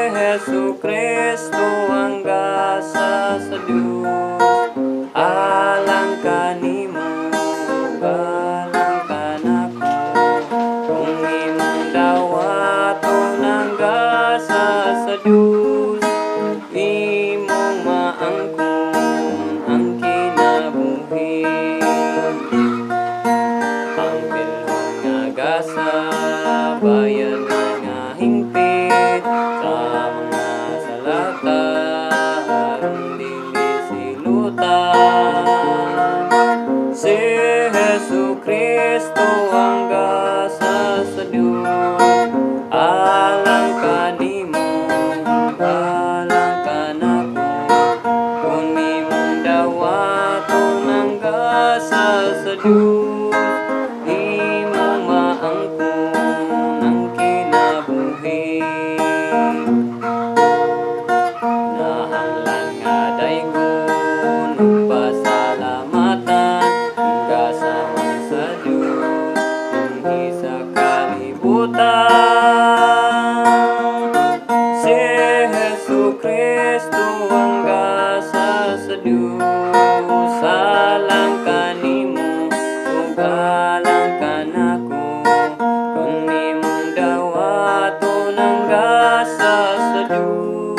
Hesu Kristo hangga sa Diyos. Alang kanimo, alang kanako, kung imong dawaton hangga sa Diyos. Imong maangkon ang kinabuhi, ang bilhon nga gasa, bayad nga hingpit sa mga salata, aron dili silutan. Si Hesu Kristo hangga sa Diyos. Alang kanimo, alang kanako, kung imong dawaton hangga sa Diyos. Imong maangkon ang kinabuhi, nahanglan nga daygon ug pasalamatan hangga sa Diyos dinhi sa kalibutan. Si Hesu Kristo hangga sa Diyos. Alang kanimo ug alang kanako, kung imong dawaton hangga sa Diyos.